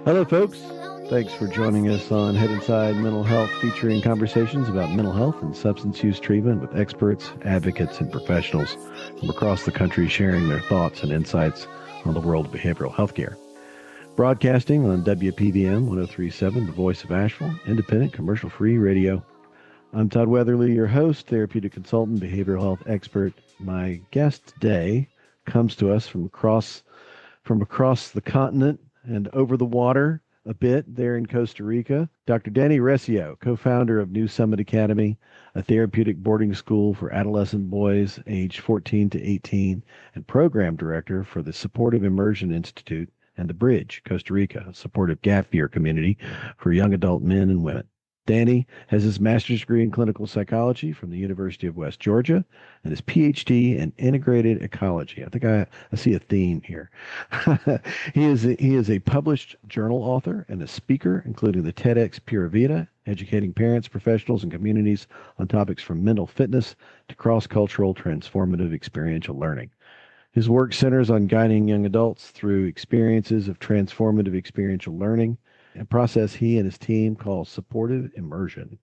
Hello, folks. Thanks for joining us on Head Inside Mental Health, featuring conversations about mental health and substance use treatment with experts, advocates, and professionals from across the country sharing their thoughts and insights on the world of behavioral health care. Broadcasting on WPVM 1037, the voice of Asheville, independent, commercial free radio. I'm Todd Weatherly, your host, therapeutic consultant, behavioral health expert. My guest today comes to us from across the continent and over the water a bit there in Costa Rica. Dr. Danny Recio, co-founder of New Summit Academy, a therapeutic boarding school for adolescent boys aged 14 to 18, and program director for the Supportive Immersion Institute and the Bridge, Costa Rica, a supportive gap year community for young adult men and women. Danny has his master's degree in clinical psychology from the University of West Georgia and his PhD in integrated ecology. I think I see a theme here. He is a published journal author and a speaker, including the TEDx Pura Vida, educating parents, professionals, and communities on topics from mental fitness to cross-cultural transformative experiential learning. His work centers on guiding young adults through experiences of transformative experiential learning, a process he and his team call supportive immersion.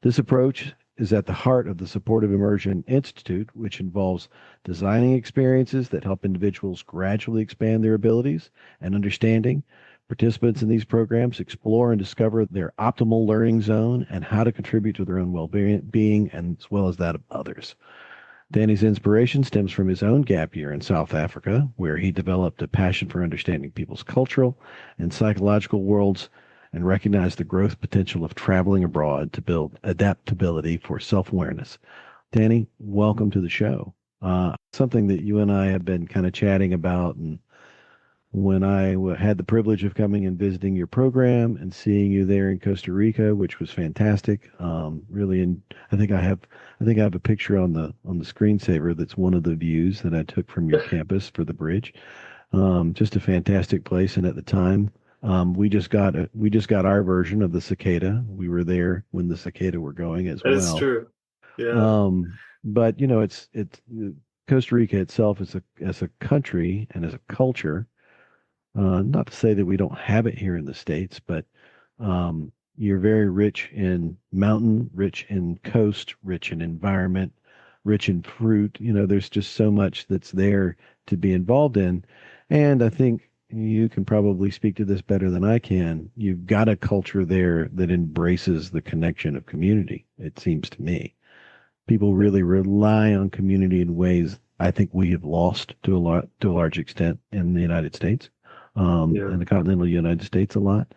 This approach is at the heart of the Supportive Immersion Institute, which involves designing experiences that help individuals gradually expand their abilities and understanding. Participants in these programs explore and discover their optimal learning zone and how to contribute to their own well-being and as well as that of others. Danny's inspiration stems from his own gap year in South Africa, where he developed a passion for understanding people's cultural and psychological worlds and recognized the growth potential of traveling abroad to build adaptability for self-awareness. Danny, welcome to the show. Something that you and I have been kind of chatting about, and when I had the privilege of coming and visiting your program and seeing you there in Costa Rica, which was fantastic. Really, and I think I have a picture on the screensaver that's one of the views that I took from your campus for the bridge. Just a fantastic place, and at the time, we just got our version of the cicada. We were there when the cicada were going as That is well. true. Yeah. But it's Costa Rica itself as a country and as a culture. Not to say that we don't have it here in the States, but you're very rich in mountain, rich in coast, rich in environment, rich in fruit. There's just so much that's there to be involved in. And I think you can probably speak to this better than I can. You've got a culture there that embraces the connection of community, it seems to me. People really rely on community in ways I think we have lost to a large extent in the United States, Yeah. in the continental United States a lot.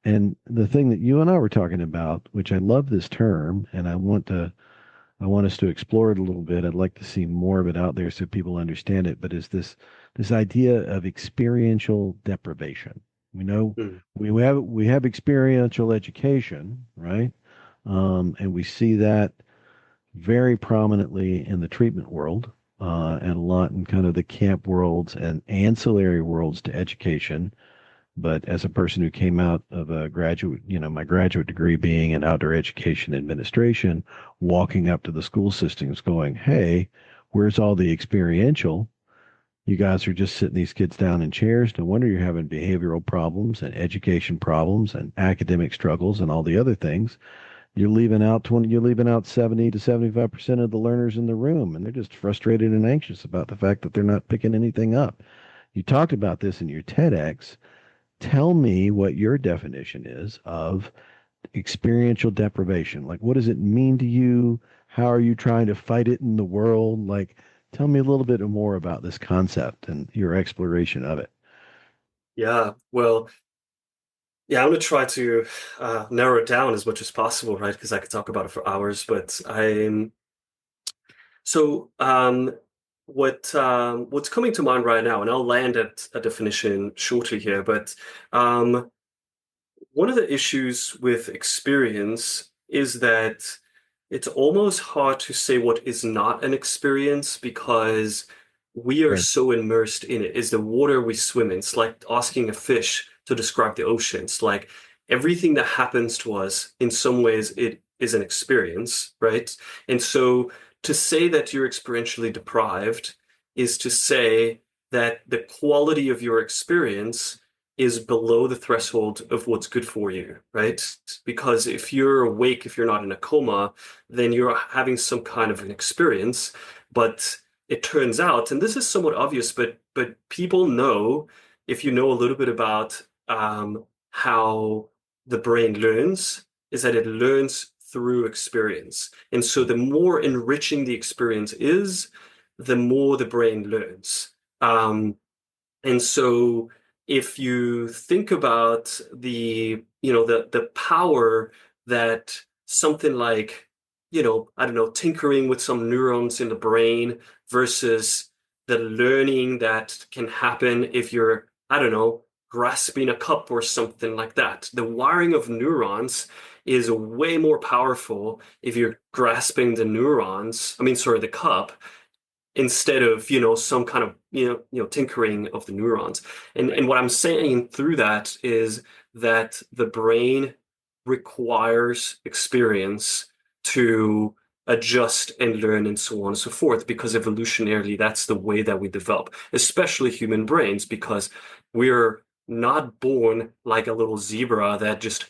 And the thing that you and I were talking about, which I love this term, and I want us to explore it a little bit. I'd like to see more of it out there so people understand it. But is this idea of experiential deprivation? We know Mm. we have experiential education, right? And we see that very prominently in the treatment world, and a lot in kind of the camp worlds and ancillary worlds to education. But as a person who came out of a graduate, my graduate degree being in outdoor education administration, walking up to the school systems going, hey, where's all the experiential? You guys are just sitting these kids down in chairs. No wonder you're having behavioral problems and education problems and academic struggles and all the other things. You're leaving out 70 to 75% of the learners in the room, and they're just frustrated and anxious about the fact that they're not picking anything up. You talked about this in your TEDx. Tell me what your definition is of experiential deprivation. Like, what does it mean to you? How are you trying to fight it in the world? Like, tell me a little bit more about this concept and your exploration of it. Yeah. Well, yeah, I'm gonna try to narrow it down as much as possible, right? Because I could talk about it for hours, but I'm so what's coming to mind right now, and I'll land at a definition shortly here, but um one of the issues with experience is that it's almost hard to say what is not an experience because we are Right. so immersed in it. Is the water we swim in? It's like asking a fish to describe the ocean. It's like everything that happens to us, in some ways, it is an experience, right? And so to say that you're experientially deprived is to say that the quality of your experience is below the threshold of what's good for you, right? Because if you're awake, if you're not in a coma, then you're having some kind of an experience. But it turns out, and this is somewhat obvious, but people know, if you know a little bit about how the brain learns, is that it learns through experience. And so the more enriching the experience is, the more the brain learns. And so if you think about the power that something like, I don't know, tinkering with some neurons in the brain versus the learning that can happen if you're, I don't know, grasping a cup or something like that. The wiring of neurons is way more powerful if you're grasping the neurons, I mean, sorry, the cup, instead of some kind of tinkering of the neurons. And what I'm saying through that is that the brain requires experience to adjust and learn and so on and so forth, because evolutionarily that's the way that we develop, especially human brains, because we're not born like a little zebra that just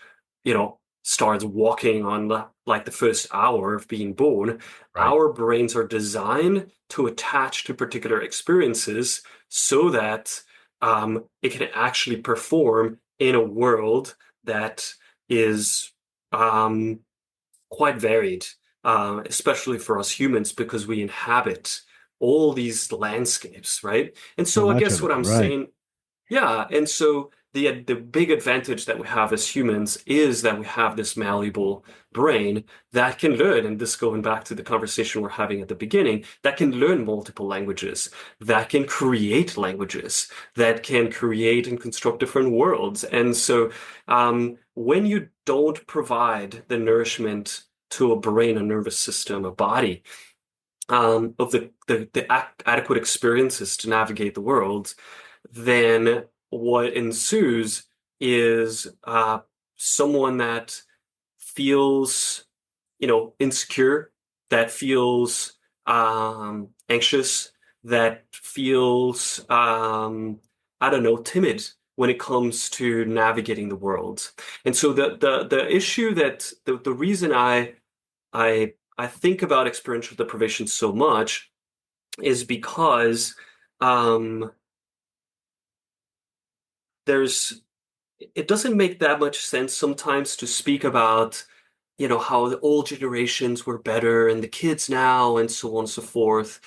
starts walking on like the first hour of being born. Right. Our brains are designed to attach to particular experiences so that it can actually perform in a world that is quite varied, especially for us humans, because we inhabit all these landscapes, right? And So so I much guess of what it. I'm Right. saying, yeah, and so the big advantage that we have as humans is that we have this malleable brain that can learn, and this going back to the conversation we're having at the beginning, that can learn multiple languages, that can create languages, that can create and construct different worlds. And so when you don't provide the nourishment to a brain, a nervous system, a body, of the adequate experiences to navigate the world, then what ensues is someone that feels, insecure, that feels anxious, that feels, I don't know, timid when it comes to navigating the world. And so the issue that the reason I think about experiential deprivation so much is because um, there's it doesn't make that much sense sometimes to speak about, how the old generations were better and the kids now and so on and so forth.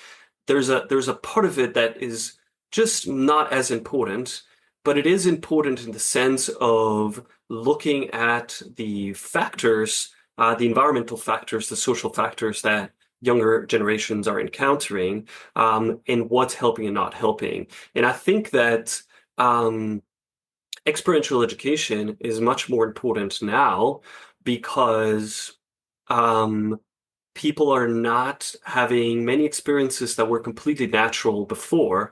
There's a part of it that is just not as important, but it is important in the sense of looking at the factors, the environmental factors, the social factors that younger generations are encountering, and what's helping and not helping. And I think that experiential education is much more important now because um, people are not having many experiences that were completely natural before.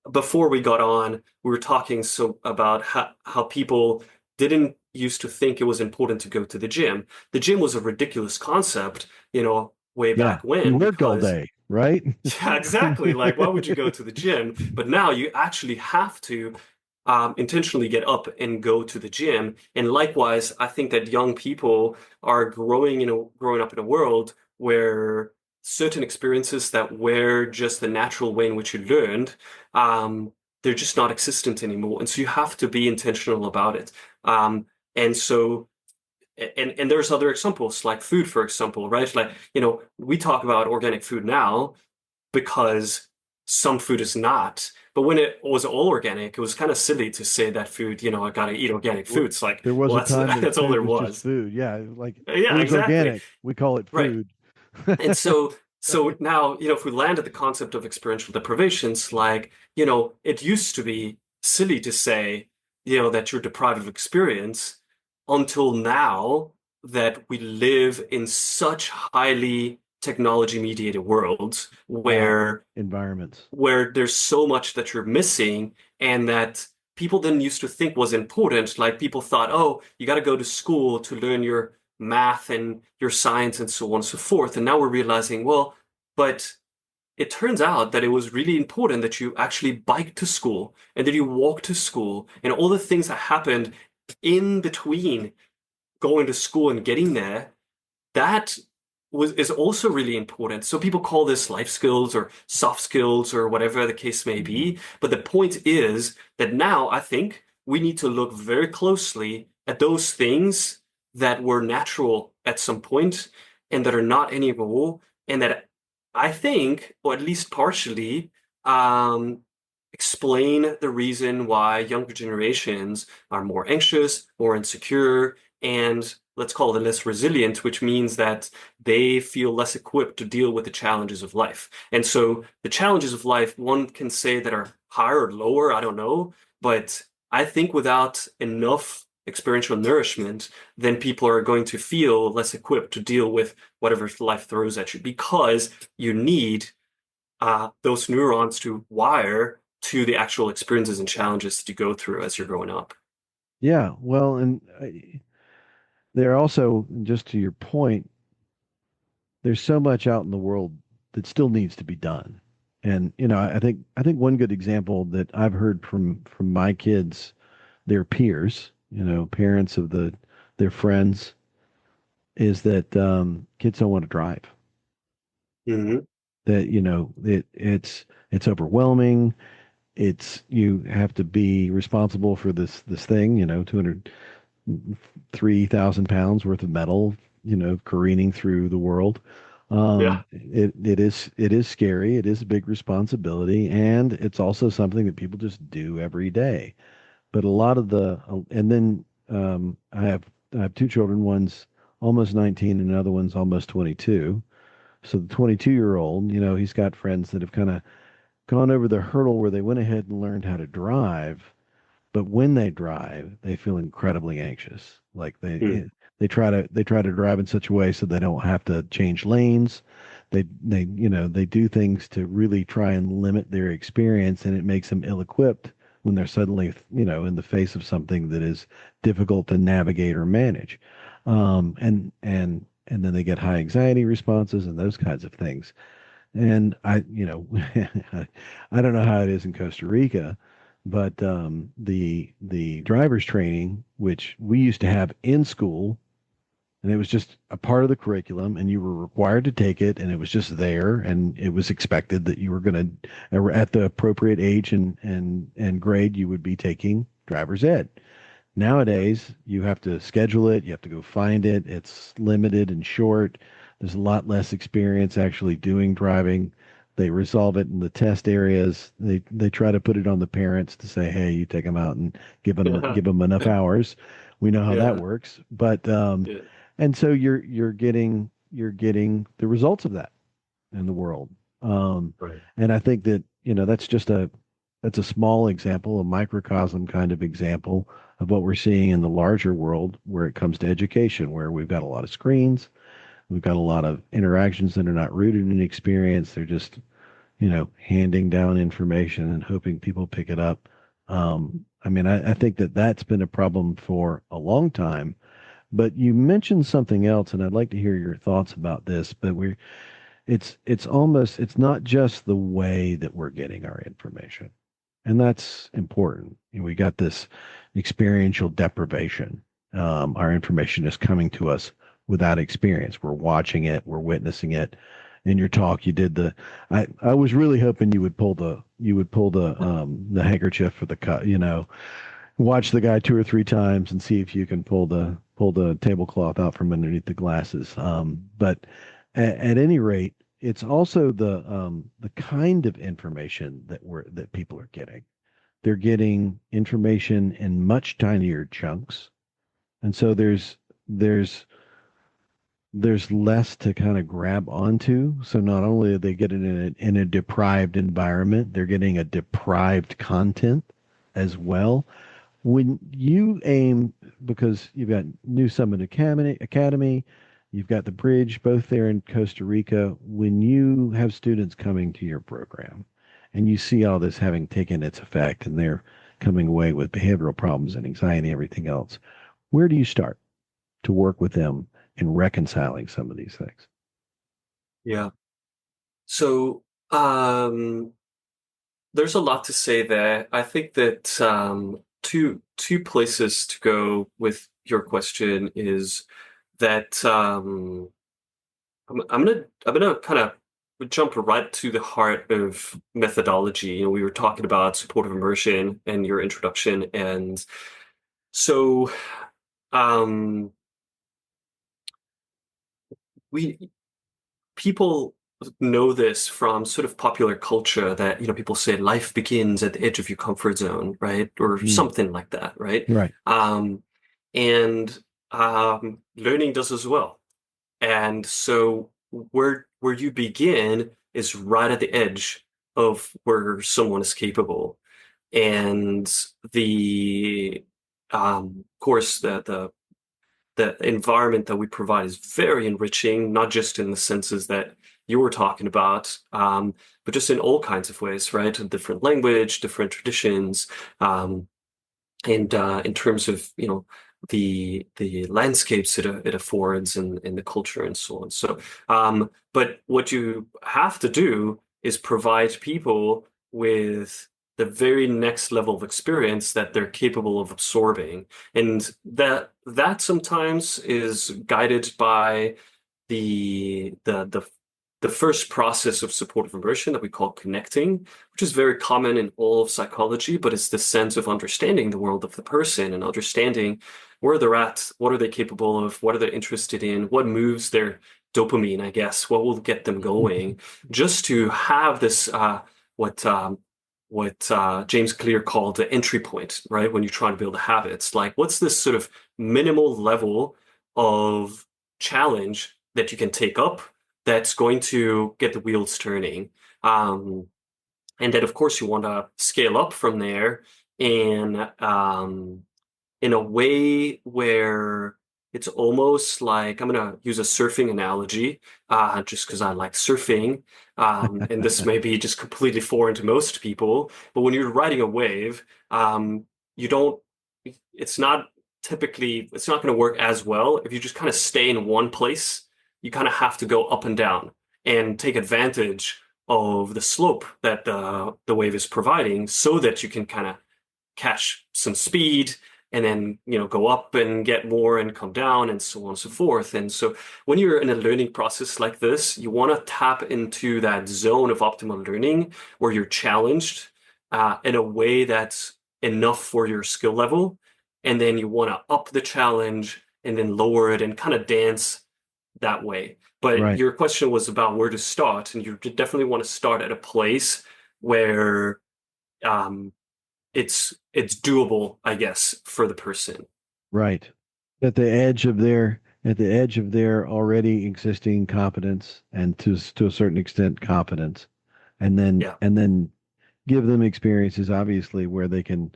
Before we got on, we were talking about how people didn't used to think it was important to go to the gym. The gym was a ridiculous concept, way Yeah. back You when, worked all because day, right? yeah, exactly. Like, why would you go to the gym? But now you actually have to intentionally get up and go to the gym. And likewise, I think that young people are growing up in a world where certain experiences that were just the natural way in which you learned, um, they're just not existent anymore. And so you have to be intentional about it. And so and there's other examples like food, for example, right? Like, we talk about organic food now because some food is not. But when it was all organic, it was kind of silly to say that food, I gotta eat organic Well, food. It's like, there was well, a time that that's all food there was just was. food. Yeah, like Yeah, food's exactly. organic. We call it Right. food. And so now, if we land at the concept of experiential deprivations, like, it used to be silly to say, that you're deprived of experience until now that we live in such highly technology mediated worlds Yeah, where environments. there's so much that you're missing and that people didn't used to think was important. Like people thought, oh, you got to go to school to learn your math and your science and so on and so forth. And now we're realizing, well, but it turns out that it was really important that you actually bike to school and that you walk to school and all the things that happened in between going to school and getting there, that is also really important. So people call this life skills or soft skills or whatever the case may be. But the point is that now I think we need to look very closely at those things that were natural at some point and that are not anymore, and that I think, or at least partially, um, explain the reason why younger generations are more anxious, more insecure, and let's call it less resilient, which means that they feel less equipped to deal with the challenges of life. And so the challenges of life, one can say that are higher or lower, I don't know, but I think without enough experiential nourishment, then people are going to feel less equipped to deal with whatever life throws at you because you need those neurons to wire to the actual experiences and challenges that you go through as you're growing up. Yeah, well, and there also, just to your point, there's so much out in the world that still needs to be done. And I think one good example that I've heard from my kids, their peers, parents of their friends, is that kids don't want to drive. Hmm. That it's overwhelming. It's you have to be responsible for this thing, 203,000 pounds worth of metal, careening through the world. Yeah. It is scary. It is a big responsibility, and it's also something that people just do every day. But a lot of and then I have two children. One's almost 19, and another one's almost 22. So the 22-year-old, he's got friends that have kind of gone over the hurdle where they went ahead and learned how to drive, but when they drive, they feel incredibly anxious. Like Mm. they try to drive in such a way so they don't have to change lanes. They do things to really try and limit their experience, and it makes them ill-equipped when they're suddenly, in the face of something that is difficult to navigate or manage. And then they get high anxiety responses and those kinds of things. And I don't know how it is in Costa Rica, but the driver's training, which we used to have in school, and it was just a part of the curriculum, and you were required to take it, and it was just there, and it was expected that you were going to, at the appropriate age and grade, you would be taking driver's ed. Yeah. Nowadays, you have to schedule it, you have to go find it. It's limited and short. There's a lot less experience actually doing driving. They resolve it in the test areas. They try to put it on the parents to say, "Hey, you take them out and give them enough hours." We know how that Yeah. works, but Yeah. and so you're getting the results of that in the world. Um, Right. and I think that, that's a small example, a microcosm kind of example of what we're seeing in the larger world where it comes to education, where we've got a lot of screens, we've got a lot of interactions that are not rooted in experience. They're just, handing down information and hoping people pick it up. I mean, I think that that's been a problem for a long time. But you mentioned something else, and I'd like to hear your thoughts about this. But it's not just the way that we're getting our information, and that's important. We got this experiential deprivation. Our information is coming to us without experience. We're watching it, we're witnessing it. In your talk, you did I was really hoping you would pull the handkerchief for the cut, watch the guy two or three times and see if you can pull the tablecloth out from underneath the glasses. But at any rate, it's also the kind of information that people are getting. They're getting information in much tinier chunks, and so there's there's less to kind of grab onto. So not only are they getting in a deprived environment, they're getting a deprived content as well. When you aim, because you've got New Summit Academy, you've got the Bridge, both there in Costa Rica. When you have students coming to your program and you see all this having taken its effect and they're coming away with behavioral problems and anxiety and everything else, where do you start to work with them in reconciling some of these things? Yeah. So Um, there's a lot to say there. I think that two places to go with your question is that I'm gonna kind of jump right to the heart of methodology. We were talking about supportive immersion and your introduction, and so um, we people know this from sort of popular culture that people say life begins at the edge of your comfort zone, right, or Mm, something like that, right? right. Um, and learning does as well. And so where you begin is right at the edge of where someone is capable. And of course, the environment that we provide is very enriching, not just in the senses that you were talking about, but just in all kinds of ways, right? A different language, different traditions, and in terms of the landscapes it affords and the culture and so on. So, but what you have to do is provide people with the very next level of experience that they're capable of absorbing, and that sometimes is guided by the first process of supportive immersion that we call connecting, which is very common in all of psychology, but it's the sense of understanding the world of the person and understanding where they're at, what are they capable of, what are they interested in, what moves their dopamine, I guess, what will get them going, just to have this what James Clear called the entry point, right? When you're trying to build habits, like what's this sort of minimal level of challenge that you can take up that's going to get the wheels turning. Um, and then, of course, you want to scale up from there and in a way where it's almost like I'm going to use a surfing analogy, just because I like surfing. And this may be just completely foreign to most people, but when you're riding a wave, you don't, it's not it's not going to work as well if you just kind of stay in one place. You kind of have to go up and down and take advantage of the slope that the wave is providing so that you can kind of catch some speed and then go up and get more and come down and so on and so forth. And so when you're in a learning process like this, you want to tap into that zone of optimal learning where you're challenged in a way that's enough for your skill level, and then you want to up the challenge and then lower it and kind of dance that way. But Right. your question was about where to start, and you definitely want to start at a place where um, it's doable, I guess, for the person. Right. At the edge of their already existing competence and to a certain extent competence, Yeah. and then give them experiences obviously where they can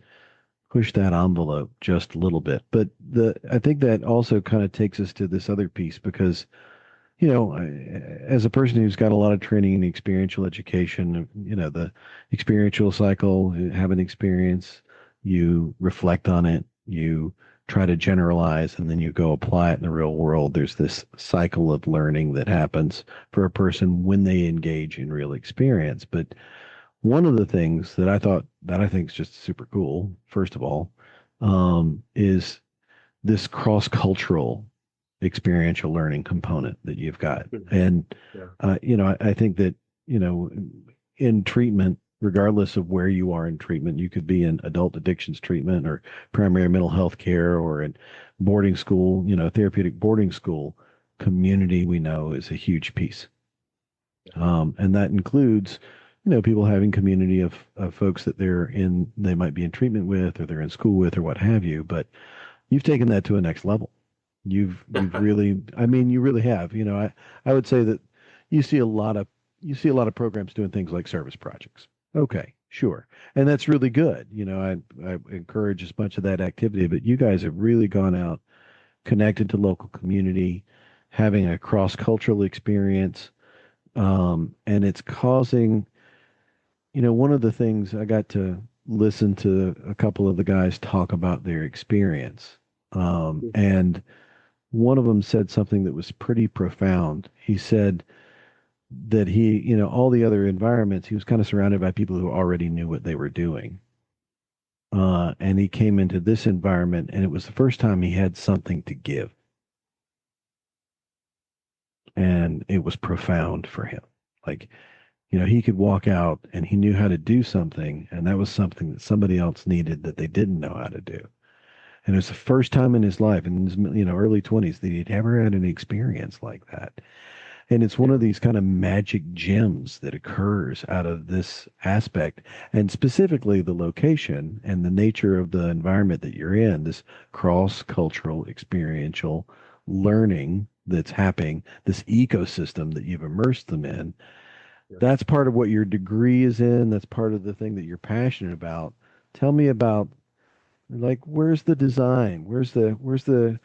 push that envelope just a little bit. But the I think that also kind of takes us to this other piece because as a person who's got a lot of training in experiential education, the experiential cycle, have an experience, you reflect on it, you try to generalize, and then you go apply it in the real world. There's this cycle of learning that happens for a person when they engage in real experience. But one of the things that I think is just super cool, first of all, is this cross-cultural experiential learning component that you've got. Mhm. And, Yeah. I think that, you know, in treatment, regardless of where you are in treatment, you could be in adult addictions treatment or primary mental health care or in boarding school, therapeutic boarding school, community we know is a huge piece. And that includes, people having community of folks that they might be in treatment with, or they're in school with, or what have you. But you've taken that to a next level. You've really, I mean, you really have. I would say that you see a lot of programs doing things like service projects. Okay, sure, and that's really good. I encourage as much of that activity, but you guys have really gone out, connected to local community, having a cross cultural experience, and it's causing. One of the things I got to listen to a couple of the guys talk about their experience, and one of them said something that was pretty profound. He said, that he, all the other environments, he was kind of surrounded by people who already knew what they were doing. And he came into this environment, and it was the first time he had something to give. And it was profound for him. Like, he could walk out and he knew how to do something, and that was something that somebody else needed that they didn't know how to do. And it was the first time in his life, in his, early 20s, that he'd ever had an experience like that. And it's one Yeah. of these kind of magic gems that occurs out of this aspect, and specifically the location and the nature of the environment that you're in, this cross-cultural experiential learning that's happening, this ecosystem that you've immersed them in. Yeah. That's part of what your degree is in. That's part of the thing that you're passionate about. Tell me about, like, where's the design? Where's the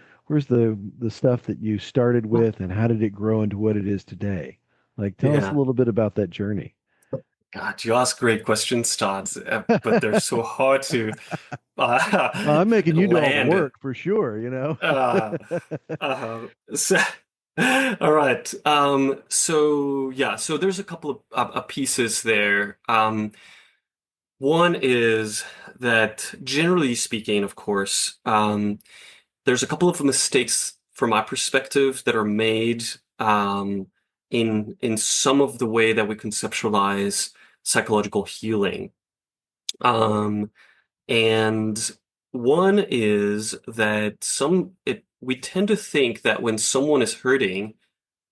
stuff that you started with, and how did it grow into what it is today? Like, tell us a Yeah. little bit about that journey. God, you ask great questions, Todd, but they're so hard to I'm making you do all the land. work for sure. Uh, so, all right. So yeah, so there's a couple of pieces there. One is that generally speaking, of course, there's a couple of mistakes from my perspective that are made in some of the way that we conceptualize psychological healing. Um, and one is that we tend to think that when someone is hurting,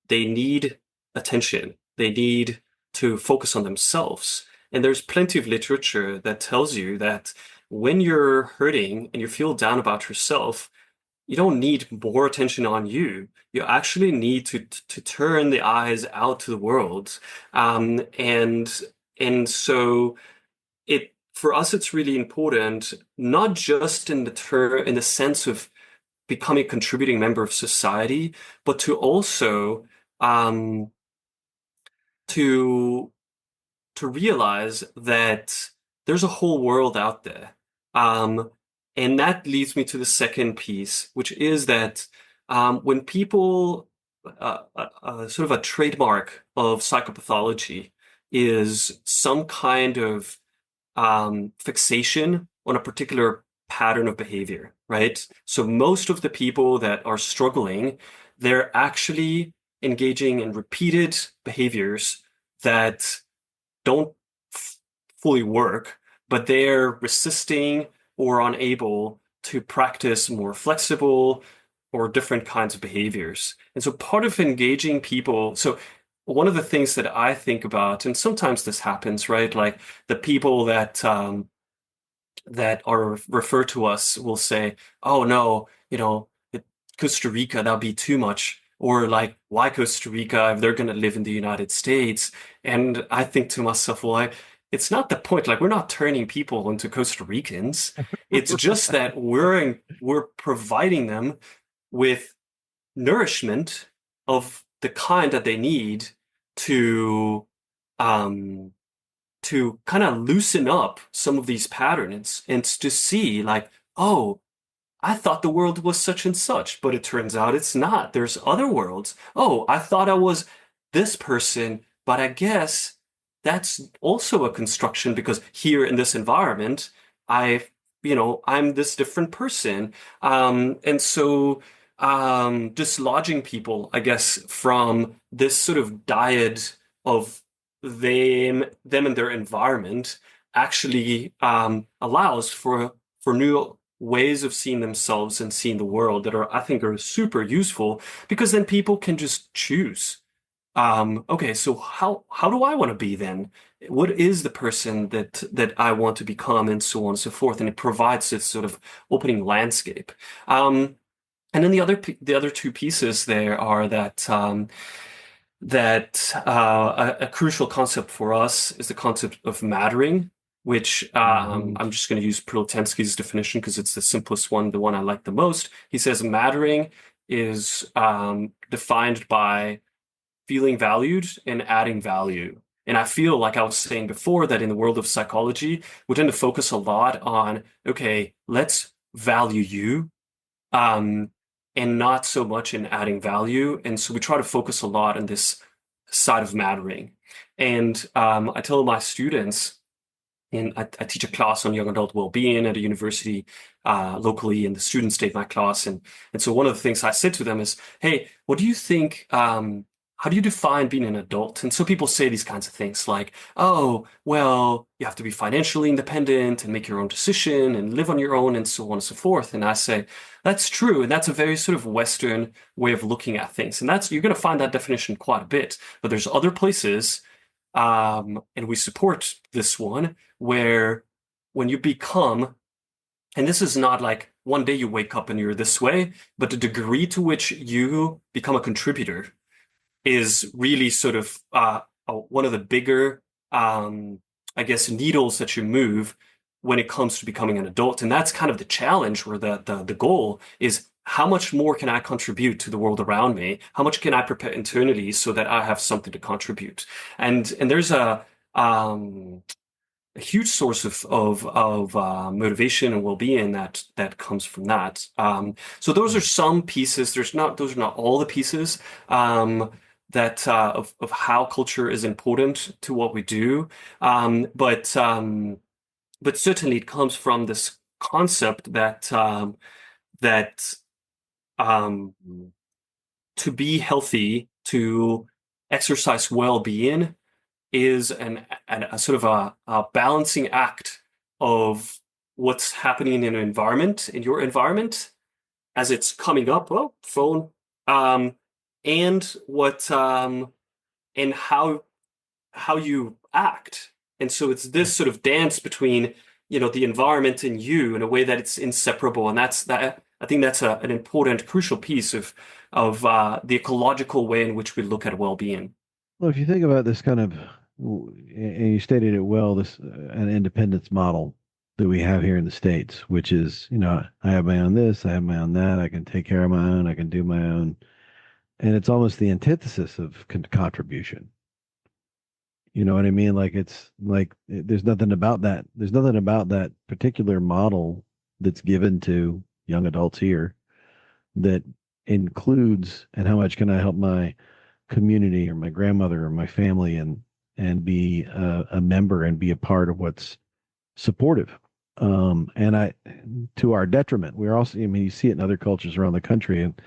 they need attention. They need to focus on themselves. And there's plenty of literature that tells you that when you're hurting and you feel down about yourself, you don't need more attention on you. You actually need to turn the eyes out to the world. And so it for us it's really important, not just in the sense of becoming a contributing member of society, but to also um, to to realize that there's a whole world out there. Um, and that leads me to the second piece, which is that when people, sort of a trademark of psychopathology is some kind of fixation on a particular pattern of behavior, right? So most of the people that are struggling, they're actually engaging in repeated behaviors that don't fully work, but they're resisting or unable to practice more flexible or different kinds of behaviors. And so part of engaging people, so one of the things that I think about, and sometimes this happens, right? Like the people that are referred to us will say, "Oh no, Costa Rica, that'll be too much." Or like, why Costa Rica if they're going to live in the United States? And I think to myself, well, it's not the point. Like, we're not turning people into Costa Ricans. It's just Right. that we're providing them with nourishment of the kind that they need to um, to kind of loosen up some of these patterns and to see like, oh, I thought the world was such and such, but it turns out it's not. There's other worlds. Oh, I thought I was this person, but I guess that's also a construction because here in this environment, I'm this different person. And so dislodging people, I guess, from this sort of dyad of them and their environment actually allows for new ways of seeing themselves and seeing the world that I think are super useful because then people can just choose. Okay, so how do I want to be then? What is the person that I want to become, and so on and so forth? And it provides this sort of opening landscape. And then the other two pieces there are that a crucial concept for us is the concept of mattering, which Hmm. I'm just going to use Protensky's definition because it's the simplest one, the one I like the most. He says mattering is defined by feeling valued and adding value. And I feel like I was saying before that in the world of psychology, we tend to focus a lot on, okay, let's value you um, and not so much in adding value. And so we try to focus a lot on this side of mattering. And I tell my students, and I teach a class on young adult well-being at a university locally, and the students take my class. And so one of the things I said to them is, hey, what do you think? How do you define being an adult? And so people say these kinds of things like, oh, well, you have to be financially independent and make your own decision and live on your own and so on and so forth. And I say, that's true. And that's a very sort of Western way of looking at things. And that's, you're going to find that definition quite a bit. But there's other places, and we support this one, where when you become, and this is not like one day you wake up and you're this way, but the degree to which you become a contributor is really sort of one of the bigger, I guess, needles that you move when it comes to becoming an adult. And that's kind of the challenge, where the goal is, how much more can I contribute to the world around me? How much can I prepare internally so that I have something to contribute? And there's a huge source of motivation and well-being that comes from that. So those are some pieces. Those are not all the pieces that of how culture is important to what we do. But certainly it comes from this concept that um, to be healthy, to exercise well-being, is a sort of a balancing act of what's happening in an environment, in your environment, as it's coming up. Oh, phone. Um, and what and how you act. And so it's this sort of dance between, the environment and you, in a way that it's inseparable. And I think that's an important, crucial piece of the ecological way in which we look at well-being. Well, if you think about this kind of, and you stated it well, this an independence model that we have here in the States, which is, I have my own this, I have my own that, I can take care of my own, I can do my own. And it's almost the antithesis of contribution. You know what I mean? Like it's like there's nothing about that. There's nothing about that particular model that's given to young adults here that includes, and how much can I help my community or my grandmother or my family, and be a member and be a part of what's supportive. And to our detriment, we're also, I mean, you see it in other cultures around the country. And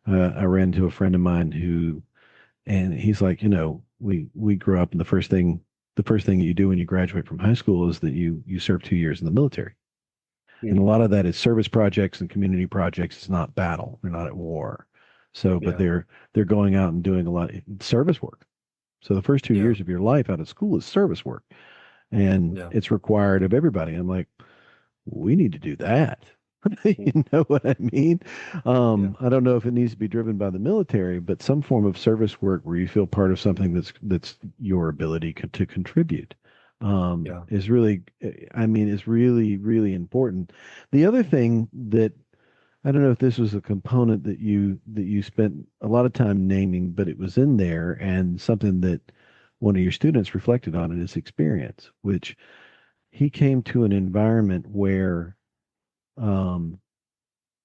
I ran into a friend of mine and he's like, we grew up, and the first thing that you do when you graduate from high school is that you serve 2 years in the military. And a Mm. lot of that is service projects and community projects. It's not battle. They're not at war. So, but Yeah, they're going out and doing a lot of service work. So the first two yeah, years of your life out of school is service work, and yeah. it's required of everybody. I'm like, we need to do that. Mm. You know what I mean? Yeah, I don't know if it needs to be driven by the military, but some form of service work where you feel part of something that's your ability to contribute, yeah, is really, I mean, is really, really important. The other thing that, I don't know if this was a component that you spent a lot of time naming, but it was in there, and something that one of your students reflected on in his experience, which he came to an environment where, um,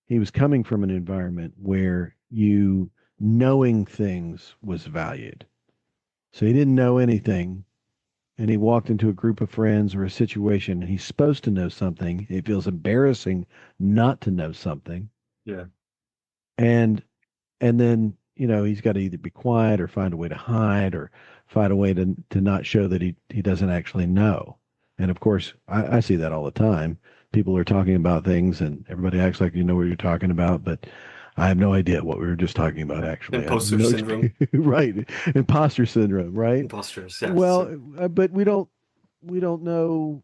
he was coming from an environment where you knowing things was valued. So he didn't know anything, and he walked into a group of friends or a situation, and he's supposed to know something. It feels embarrassing not to know something. yeah, And then, he's got to either be quiet or find a way to hide, or find a way to not show that he doesn't actually know. And of course, I see that all the time. People are talking about things and everybody acts like you know what you're talking about, but I have no idea what we were just talking about. Actually, I have imposter no syndrome, experience. Right. Imposter syndrome, right? imposters. Yeah, so Well, but we don't know.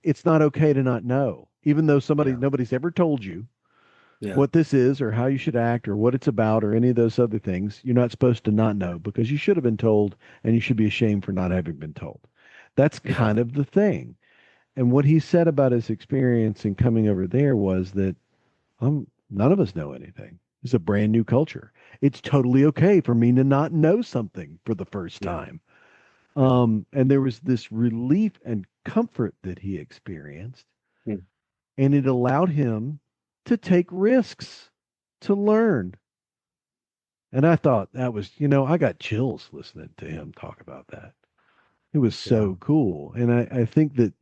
It's not okay to not know, even though yeah, nobody's ever told you yeah, what this is or how you should act or what it's about or any of those other things. You're not supposed to not know, because you should have been told, and you should be ashamed for not having been told. That's yeah, kind of the thing. And what he said about his experience in coming over there was that, none of us know anything. It's a brand new culture. It's totally okay for me to not know something for the first yeah, time. yeah. And there was this relief and comfort that he experienced, Mm. and it allowed him to take risks, to learn, And I thought that was, I got chills listening to him talk about that. It was Yeah. so cool. And I think that,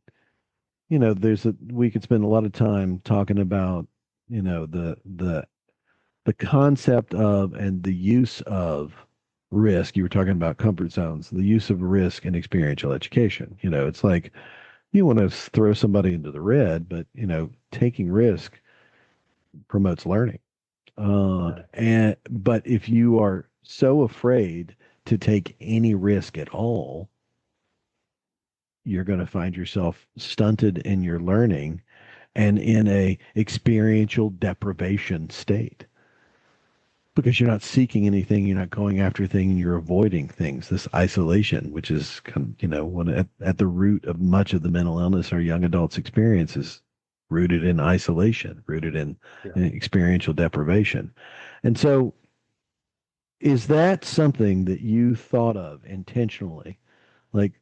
we could spend a lot of time talking about, the concept of and the use of risk. You were talking about comfort zones, the use of risk in experiential education. It's like you want to throw somebody into the red, but taking risk promotes learning. Yeah. And but if you are so afraid to take any risk at all, you're going to find yourself stunted in your learning and in a experiential deprivation state because you're not seeking anything, you're not going after things, you're avoiding things. This isolation, which is one at the root of much of the mental illness our young adults experience, is rooted in isolation, rooted in Yeah. experiential deprivation. And so, is that something that you thought of intentionally? Like,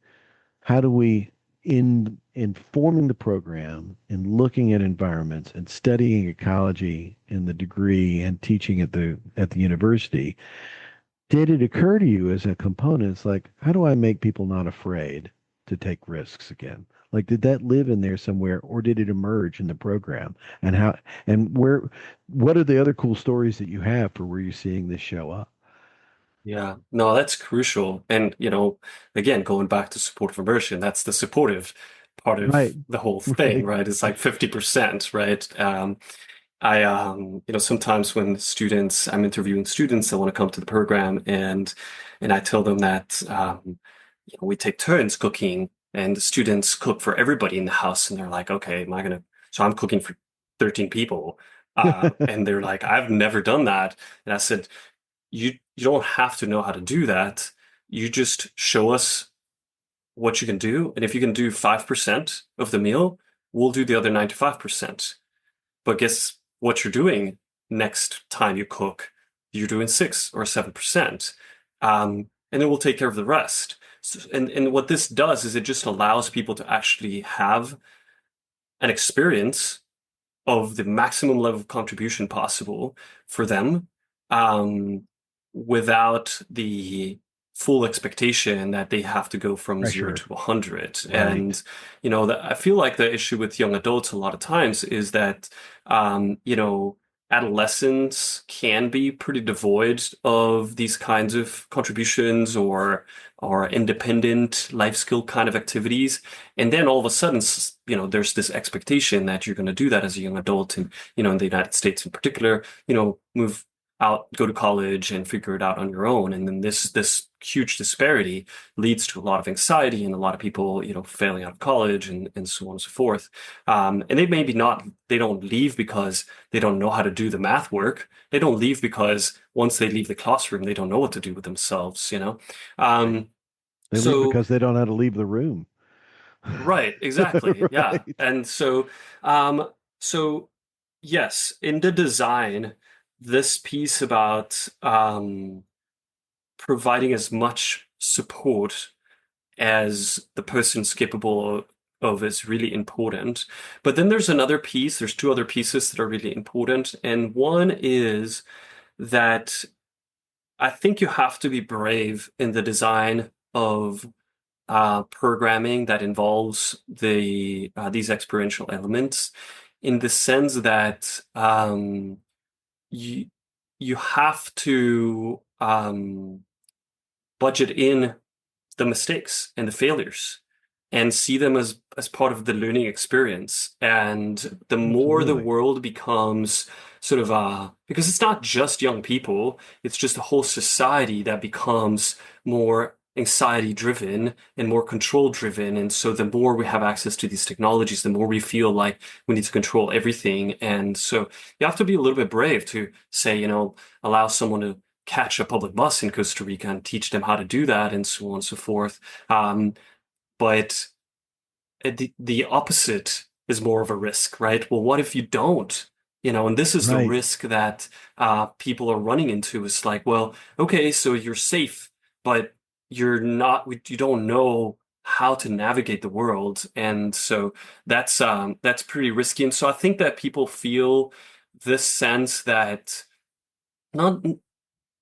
how do we, in forming the program and looking at environments and studying ecology in the degree and teaching at the university, did it occur to you as a component? It's like, how do I make people not afraid to take risks again? Like, did that live in there somewhere, or did it emerge in the program? And how and where? What are the other cool stories that you have for where you're seeing this show up? Yeah, no, that's crucial. And, again, going back to supportive immersion, that's the supportive part Right, of the whole thing, right. right? It's like 50%, right? Sometimes when I'm interviewing students that want to come to the program and I tell them that, we take turns cooking and the students cook for everybody in the house. And they're like, okay, so I'm cooking for 13 people. And they're like, I've never done that. And I said, you don't have to know how to do that. You just show us what you can do. And if you can do 5% of the meal, we'll do the other 95%. But guess what you're doing next time you cook? You're doing 6 or 7%. And then we'll take care of the rest. And what this does is it just allows people to actually have an experience of the maximum level of contribution possible for them, um, without the full expectation that they have to go from zero Pressure. to 100. Right. And, I feel like the issue with young adults a lot of times is that, adolescents can be pretty devoid of these kinds of contributions or independent life skill kind of activities. And then all of a sudden, there's this expectation that you're going to do that as a young adult. And, in the United States in particular, move out, go to college and figure it out on your own. And then this huge disparity leads to a lot of anxiety and a lot of people, failing out of college and so on and so forth. And they don't leave because they don't know how to do the math work. They don't leave because once they leave the classroom, they don't know what to do with themselves. Right. Um, They leave so because they don't know how to leave the room. Right, exactly. Yeah. Right. And so yes, in the design, this piece about providing as much support as the person's capable of is really important. But then there's two other pieces that are really important. And one is that I think you have to be brave in the design of programming that involves these experiential elements, in the sense that you you have to budget in the mistakes and the failures and see them as part of the learning experience. And the more the Absolutely. world becomes sort of because it's not just young people, it's just a whole society that becomes more anxiety driven and more control driven. And so the more we have access to these technologies, the more we feel like we need to control everything. And so you have to be a little bit brave to say, allow someone to catch a public bus in Costa Rica and teach them how to do that and so on and so forth. But the opposite is more of a risk, right? Well, what if you don't? And this is the Right. risk that people are running into. Is like, well, okay, so you're safe, but you're not. You don't know how to navigate the world, and so that's pretty risky. And so I think that people feel this sense that not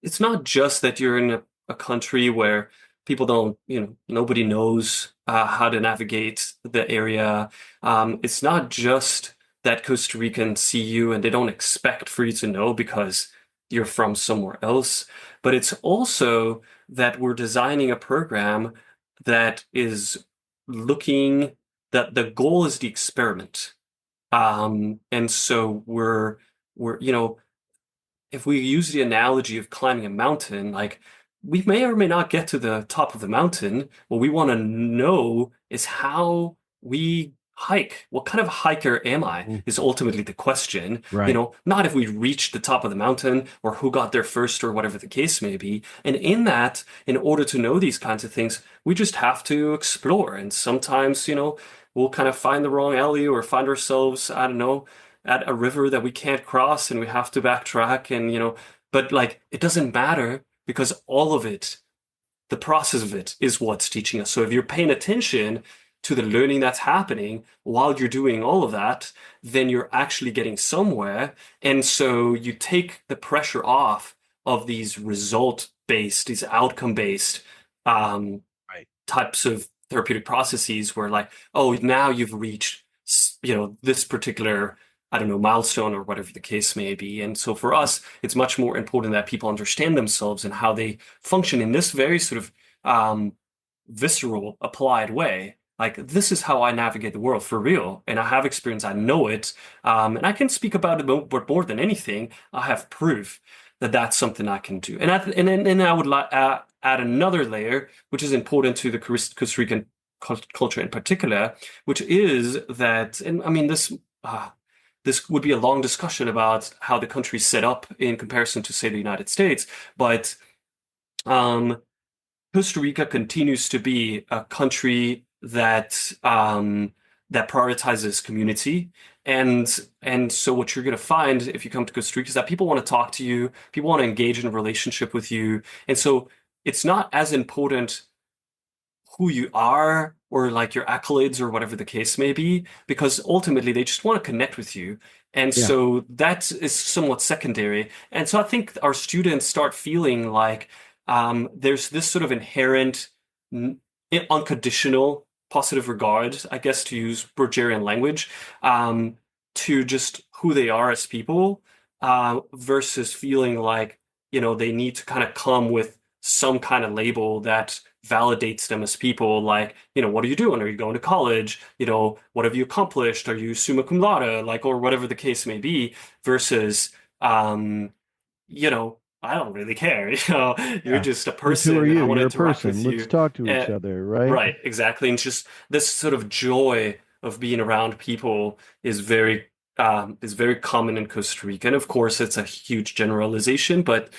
it's not just that you're in a country where people don't, nobody knows how to navigate the area. It's not just that Costa Ricans see you and they don't expect for you to know because you're from somewhere else, but it's also that we're designing a program that is looking that the goal is the experiment. And so we're, if we use the analogy of climbing a mountain, like we may or may not get to the top of the mountain. What we want to know is how we hike. What kind of hiker am I Mm. is ultimately the question. Right. Not if we reach the top of the mountain or who got there first or whatever the case may be. And in that, in order to know these kinds of things, we just have to explore. And sometimes, we'll kind of find the wrong alley or find ourselves, I don't know, at a river that we can't cross and we have to backtrack and but like it doesn't matter because all of it, the process of it is what's teaching us. So if you're paying attention to the learning that's happening while you're doing all of that, then you're actually getting somewhere. And so you take the pressure off of these result-based, these outcome-based um, Right. types of therapeutic processes where like, oh, now you've reached, this particular, I don't know, milestone or whatever the case may be. And so for us, it's much more important that people understand themselves and how they function in this very sort of visceral, applied way. Like, this is how I navigate the world for real. And I have experience, I know it. And I can speak about it, but more than anything, I have proof that that's something I can do. And then I would add another layer, which is important to the Costa Rican culture in particular, which is that, and I mean, this would be a long discussion about how the country's set up in comparison to, say, the United States, but um, Costa Rica continues to be a country that prioritizes community. And so what you're going to find if you come to Costa Rica is that people want to talk to you, people want to engage in a relationship with you. And so it's not as important who you are or like your accolades or whatever the case may be, because ultimately they just want to connect with you. And Yeah. so that is somewhat secondary. And so I think our students start feeling like there's this sort of inherent, unconditional positive regard, I guess, to use Burgerian language, to just who they are as people, versus feeling like, they need to kind of come with some kind of label that validates them as people. Like, what are you doing? Are you going to college? What have you accomplished? Are you summa cum laude? Like, or whatever the case may be, versus, I don't really care. You're Yeah. just a Just who are person and I you? want to You're a interact with person. Let's you. talk to each Uh, other, right? right, exactly. And just this sort of joy of being around people is very common in Costa Rica. And of course, it's a huge generalization, but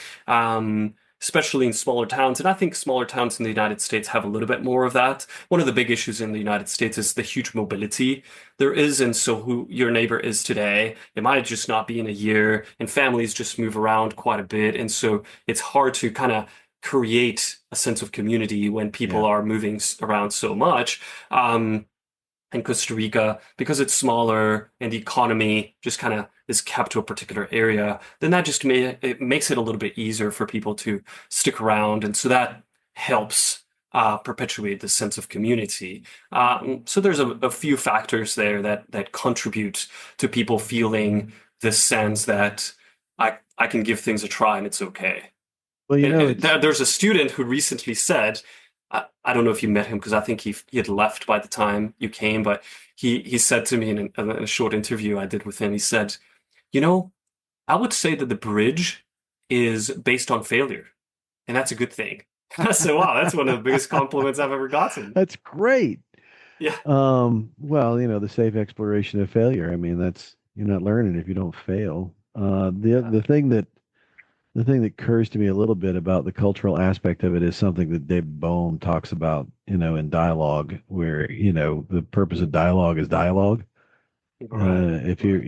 especially in smaller towns. And I think smaller towns in the United States have a little bit more of that. One of the big issues in the United States is the huge mobility there is. And so who your neighbor is today, it might just not be in a year, and families just move around quite a bit. And so it's hard to kind of create a sense of community when people Yeah. are moving around so much. In Costa Rica, because it's smaller and the economy just kind of is kept to a particular area, then that just it makes it a little bit easier for people to stick around, and so that helps perpetuate the sense of community. So there's a few factors there that contribute to people feeling this sense that I can give things a try and it's okay. Well, it's There's a student who recently said, I don't know if you met him because I think he had left by the time you came, but he said to me in a short interview I did with him, he said, you know, I would say that the bridge is based on failure, and that's a good thing. I said, wow, that's one of the biggest compliments I've ever gotten. that's great. Yeah. Well, the safe exploration of failure. I mean, that's you're not learning if you don't fail. Yeah. The thing that occurs to me a little bit about the cultural aspect of it is something that David Bohm talks about, in dialogue, where, the purpose of dialogue is dialogue. Right. Right. If you're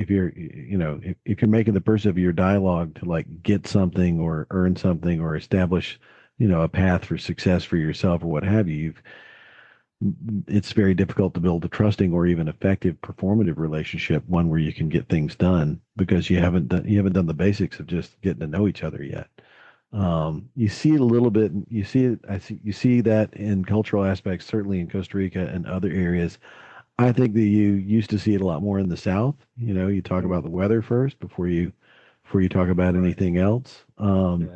making the purpose of your dialogue to like get something or earn something or establish, a path for success for yourself or what have you, it's very difficult to build a trusting or even effective performative relationship, one where you can get things done because you haven't done the basics of just getting to know each other yet. You see it a little bit. You see it. You see that in cultural aspects, certainly in Costa Rica and other areas. I think that you used to see it a lot more in the South. You talk Mm. about the weather first before you talk about Right. anything else. Yeah, yeah.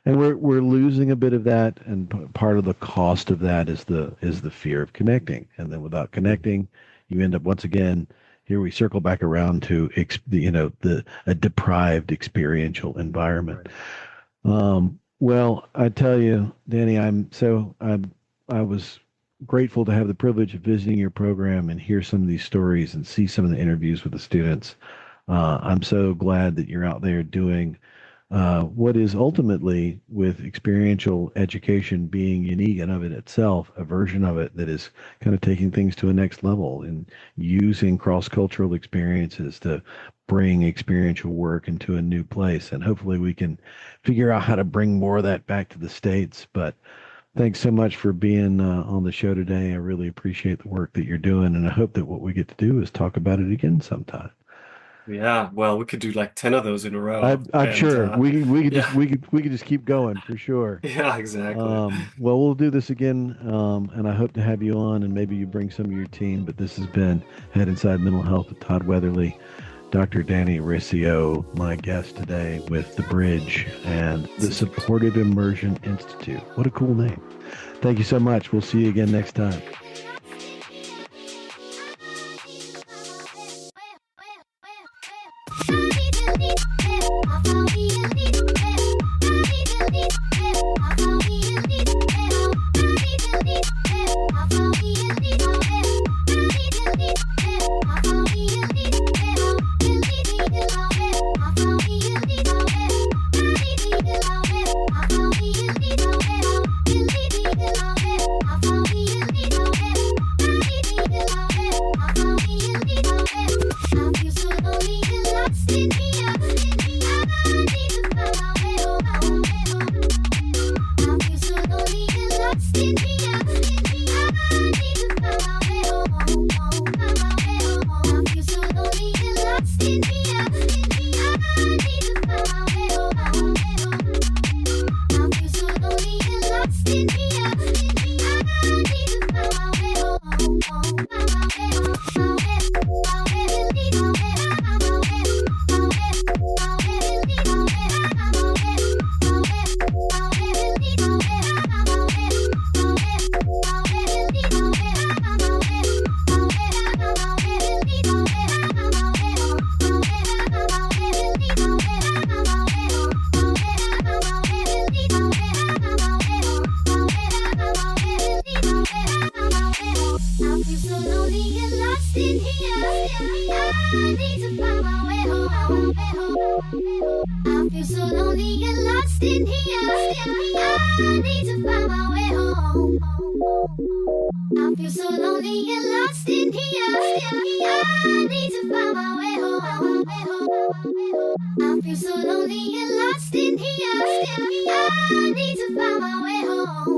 And we're losing a bit of that, and part of the cost of that is the fear of connecting. And then without Mm. connecting, you end up once again here we circle back around to the a deprived experiential environment. Right. Well, I tell you, Danny, I was grateful to have the privilege of visiting your program and hear some of these stories and see some of the interviews with the students. I'm so glad that you're out there doing what is ultimately, with experiential education being unique and of it itself, a version of it that is kind of taking things to a next level and using cross-cultural experiences to bring experiential work into a new place. And hopefully we can figure out how to bring more of that back to the States. But thanks so much for being on the show today. I really appreciate the work that you're doing, and I hope that what we get to do is talk about it again sometime. Yeah, well, we could do like 10 of those in a row. I'm And sure yeah, we could just keep going for sure. yeah, exactly. Well, we'll do this again, and I hope to have you on, and maybe you bring some of your team. But this has been Head Inside Mental Health with Todd Weatherly, Dr. Danny Riccio, my guest today with The Bridge and the Supportive Immersion Institute. What a cool name! Thank you so much. We'll see you again next time. I feel so lonely and lost in here. I need to find my way home.